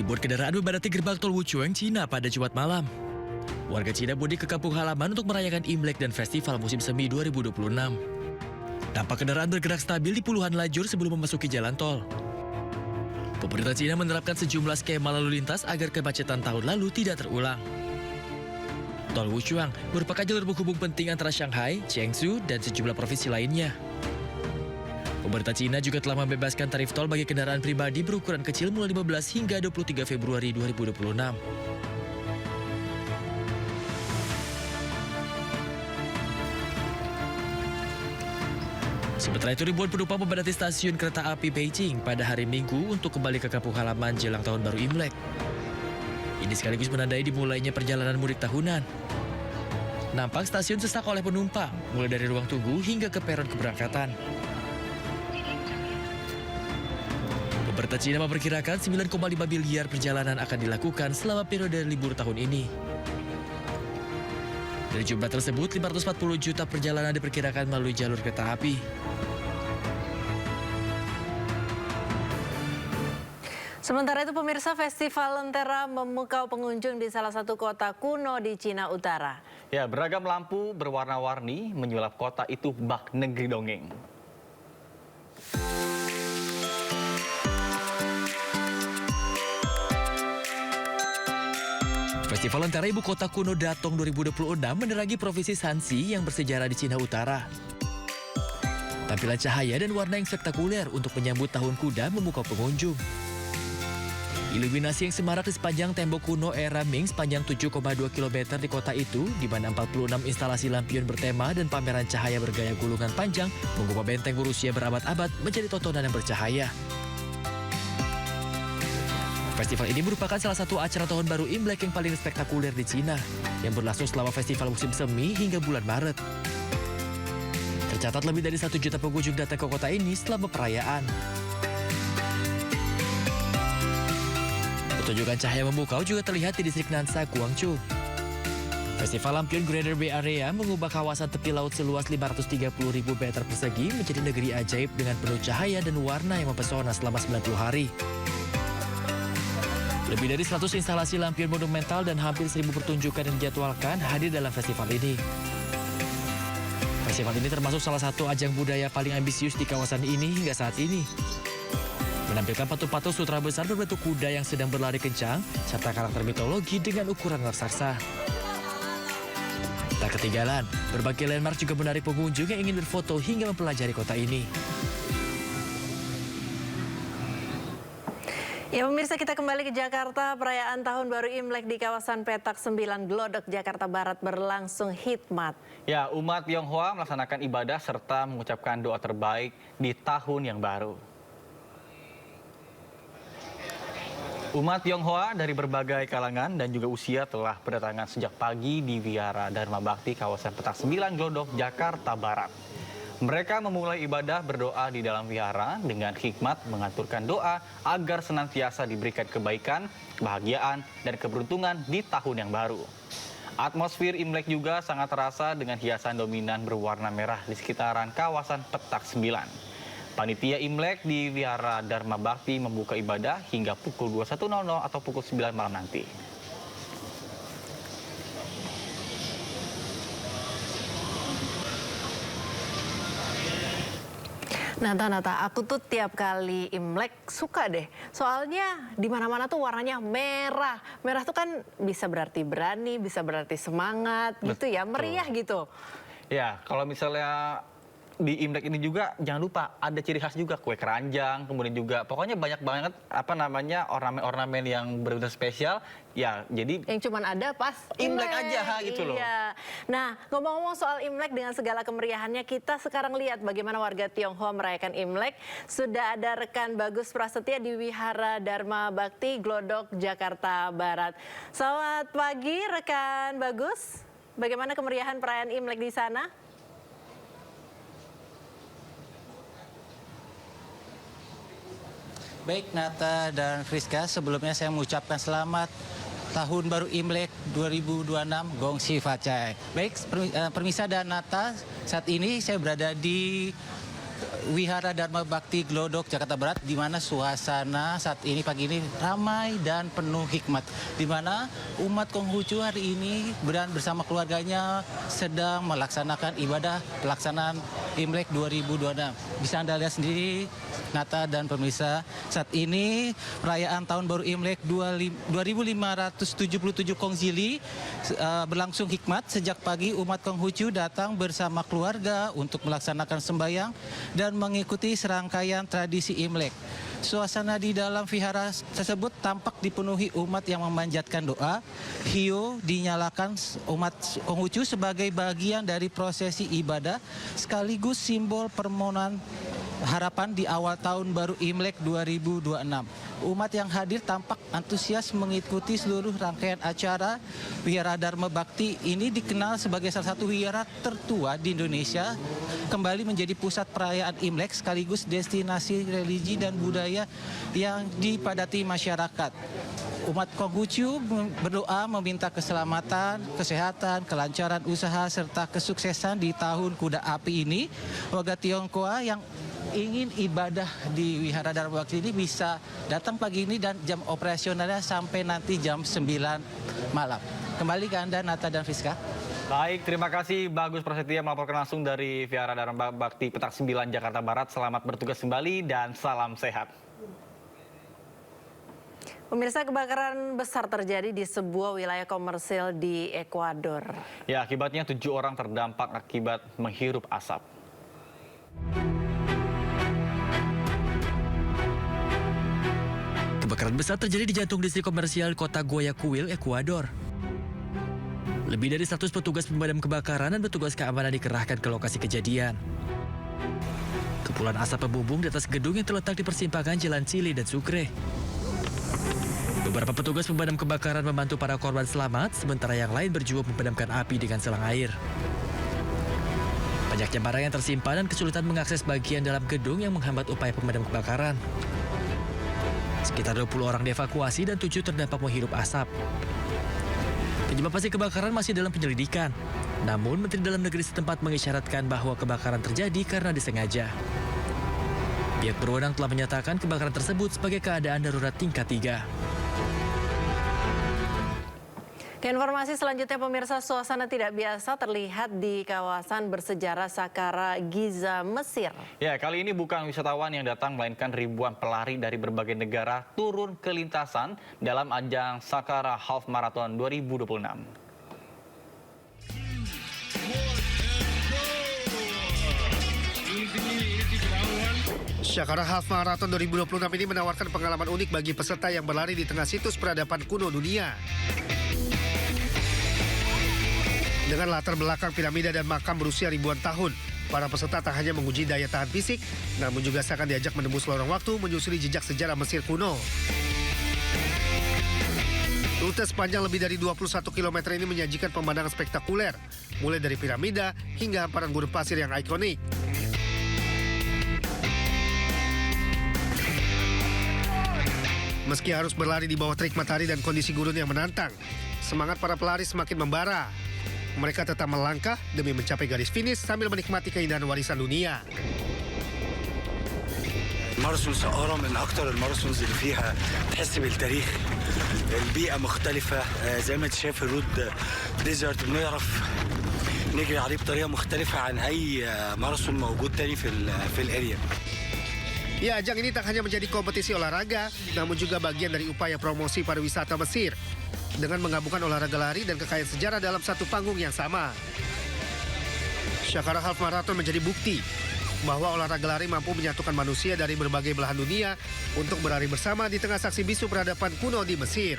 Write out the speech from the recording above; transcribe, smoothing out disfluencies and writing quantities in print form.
Ribuan kendaraan memadati gerbang tol Wuchuang, Cina pada Jumat malam. Warga Cina mudik ke kampung halaman untuk merayakan Imlek dan Festival Musim Semi 2026. Tampak kendaraan bergerak stabil di puluhan lajur sebelum memasuki jalan tol. Pemerintah Cina menerapkan sejumlah skema lalu lintas agar kemacetan tahun lalu tidak terulang. Tol Wuchuang merupakan jalur penghubung penting antara Shanghai, Jiangsu, dan sejumlah provinsi lainnya. Pemerintah Cina juga telah membebaskan tarif tol bagi kendaraan pribadi berukuran kecil mulai 15 hingga 23 Februari 2026. Sementara itu ribuan penumpang memadati stasiun kereta api Beijing pada hari Minggu untuk kembali ke kampung halaman jelang tahun baru Imlek. Ini sekaligus menandai dimulainya perjalanan mudik tahunan. Nampak stasiun sesak oleh penumpang, mulai dari ruang tunggu hingga ke peron keberangkatan. Pemerintah Cina memperkirakan 9,5 miliar perjalanan akan dilakukan selama periode libur tahun ini. Dari jumlah tersebut, 540 juta perjalanan diperkirakan melalui jalur kereta api. Sementara itu pemirsa, Festival Lentera memukau pengunjung di salah satu kota kuno di Cina Utara. Ya, beragam lampu berwarna-warni menyulap kota itu bak negeri dongeng. Festival Lentera Ibu Kota Kuno Datong 2026 menerangi Provinsi Shanxi yang bersejarah di Cina Utara. Tampilan cahaya dan warna yang spektakuler untuk menyambut Tahun Kuda memukau pengunjung. Iluminasi yang semarak di sepanjang tembok kuno era Ming sepanjang 7,2 km di kota itu, di mana 46 instalasi lampion bertema dan pameran cahaya bergaya gulungan panjang mengubah benteng berusia berabad-abad menjadi tontonan yang bercahaya. Festival ini merupakan salah satu acara tahun baru Imlek yang paling spektakuler di Cina, yang berlangsung selama festival musim semi hingga bulan Maret. Tercatat lebih dari 1 juta pengunjung datang ke kota ini selama perayaan. Pertunjukan cahaya memukau juga terlihat di distrik Nansha, Guangzhou. Festival Lampion Greater Bay Area mengubah kawasan tepi laut seluas 530.000 meter persegi menjadi negeri ajaib dengan penuh cahaya dan warna yang mempesona selama 90 hari. Lebih dari 100 instalasi lampion monumental dan hampir 1.000 pertunjukan yang dijadwalkan hadir dalam festival ini. Festival ini termasuk salah satu ajang budaya paling ambisius di kawasan ini hingga saat ini. Menampilkan patung-patung sutra besar berbentuk kuda yang sedang berlari kencang, serta karakter mitologi dengan ukuran raksasa. Tak ketinggalan, berbagai landmark juga menarik pengunjung yang ingin berfoto hingga mempelajari kota ini. Ya pemirsa, kita kembali ke Jakarta. Perayaan Tahun Baru Imlek di kawasan Petak 9 Glodok, Jakarta Barat berlangsung hikmat. Ya, umat Tionghoa melaksanakan ibadah serta mengucapkan doa terbaik di tahun yang baru. Umat Tionghoa dari berbagai kalangan dan juga usia telah berdatangan sejak pagi di Wihara Dharma Bakti kawasan Petak 9 Glodok, Jakarta Barat. Mereka memulai ibadah berdoa di dalam wihara dengan hikmat mengaturkan doa agar senantiasa diberikan kebaikan, kebahagiaan, dan keberuntungan di tahun yang baru. Atmosfer Imlek juga sangat terasa dengan hiasan dominan berwarna merah di sekitaran kawasan Petak 9. Panitia Imlek di Wihara Dharma Bakti membuka ibadah hingga pukul 21.00 atau pukul 9 malam nanti. Nata, aku tuh tiap kali Imlek suka deh. Soalnya di mana-mana tuh warnanya merah. Merah tuh kan bisa berarti berani, bisa berarti semangat gitu ya, meriah gitu. Ya, kalau misalnya di Imlek ini juga jangan lupa ada ciri khas juga, kue keranjang, kemudian juga pokoknya banyak banget ornamen-ornamen yang benar-benar spesial. Ya, jadi yang cuman ada pas Imlek aja gitu loh. Iya. Nah, ngomong-ngomong soal Imlek dengan segala kemeriahannya, kita sekarang lihat bagaimana warga Tionghoa merayakan Imlek. Sudah ada rekan Bagus Prasetya di Wihara Dharma Bakti Glodok, Jakarta Barat. Selamat pagi rekan Bagus. Bagaimana kemeriahan perayaan Imlek di sana? Baik Nata dan Friska, sebelumnya saya mengucapkan selamat Tahun Baru Imlek 2026 Gong Xi Fa Cai. Baik, Permisa dan Nata, saat ini saya berada di Wihara Dharma Bakti Glodok, Jakarta Barat, di mana suasana saat ini pagi ini ramai dan penuh hikmat. Di mana umat Konghucu hari ini bersama keluarganya sedang melaksanakan ibadah pelaksanaan Imlek 2026. Bisa Anda lihat sendiri, Nata dan pemirsa, saat ini perayaan Tahun Baru Imlek 2577 Kongzili berlangsung hikmat. Sejak pagi umat Konghucu datang bersama keluarga untuk melaksanakan sembahyang dan mengikuti serangkaian tradisi Imlek. Suasana di dalam vihara tersebut tampak dipenuhi umat yang memanjatkan doa. Hiyo dinyalakan umat Konghucu sebagai bagian dari prosesi ibadah sekaligus simbol permohonan harapan di awal tahun baru Imlek 2026. Umat yang hadir tampak antusias mengikuti seluruh rangkaian acara. Wihara Dharma Bakti ini dikenal sebagai salah satu wihara tertua di Indonesia, kembali menjadi pusat perayaan Imlek sekaligus destinasi religi dan budaya yang dipadati masyarakat. Umat Konghucu berdoa meminta keselamatan, kesehatan, kelancaran usaha, serta kesuksesan di tahun kuda api ini. Warga Tionghoa yang ingin ibadah di Wihara Dharma Bakti ini bisa datang pagi ini dan jam operasionalnya sampai nanti jam 9 malam. Kembali ke Anda, Nata dan Friska. Baik, terima kasih Bagus Prasetya melaporkan langsung dari Wihara Dharma Bakti Petak 9 Jakarta Barat. Selamat bertugas kembali dan salam sehat. Pemirsa, kebakaran besar terjadi di sebuah wilayah komersil di Ekuador. Ya, akibatnya 7 orang terdampak akibat menghirup asap. Kebakaran besar terjadi di jantung distrik komersial kota Guayaquil, Ekuador. Lebih dari 100 petugas pemadam kebakaran dan petugas keamanan dikerahkan ke lokasi kejadian. Kepulan asap membumbung di atas gedung yang terletak di persimpangan Jalan Cili dan Sucre. Beberapa petugas pemadam kebakaran membantu para korban selamat, sementara yang lain berjuang memadamkan api dengan selang air. Banyaknya barang yang tersimpan dan kesulitan mengakses bagian dalam gedung yang menghambat upaya pemadam kebakaran. Sekitar 20 orang dievakuasi dan 7 terdampak menghirup asap. Penyebab pasti kebakaran masih dalam penyelidikan. Namun, Menteri Dalam Negeri setempat mengisyaratkan bahwa kebakaran terjadi karena disengaja. Pihak berwenang telah menyatakan kebakaran tersebut sebagai keadaan darurat tingkat 3. Ke informasi selanjutnya, pemirsa, suasana tidak biasa terlihat di kawasan bersejarah Saqqara, Giza, Mesir. Ya, kali ini bukan wisatawan yang datang, melainkan ribuan pelari dari berbagai negara turun ke lintasan dalam ajang Saqqara Half Marathon 2026. Saqqara Half Marathon 2026 ini menawarkan pengalaman unik bagi peserta yang berlari di tengah situs peradaban kuno dunia. Dengan latar belakang piramida dan makam berusia ribuan tahun, para peserta tak hanya menguji daya tahan fisik, namun juga seakan diajak menembus lorong waktu menyusuri jejak sejarah Mesir kuno. Rute sepanjang lebih dari 21 km ini menyajikan pemandangan spektakuler, mulai dari piramida hingga hamparan gurun pasir yang ikonik. Meski harus berlari di bawah terik matahari dan kondisi gurun yang menantang, semangat para pelari semakin membara. Mereka tetap melangkah demi mencapai garis finish sambil menikmati keindahan warisan dunia. ماراثون سقارة من أكتر الماراثونز اللي فيها تحس بالتاريخ. البيئة مختلفة زي ما أنت شايف الرود ديزرت، بنعرف نجري عليه بطريقة مختلفة عن أي ماراثون موجود تاني في الاريا. Ya, ajang ini tak hanya menjadi kompetisi olahraga, namun juga bagian dari upaya promosi pariwisata Mesir dengan menggabungkan olahraga lari dan kekayaan sejarah dalam satu panggung yang sama. Saqqara Half Marathon menjadi bukti bahwa olahraga lari mampu menyatukan manusia dari berbagai belahan dunia untuk berlari bersama di tengah saksi bisu peradaban kuno di Mesir.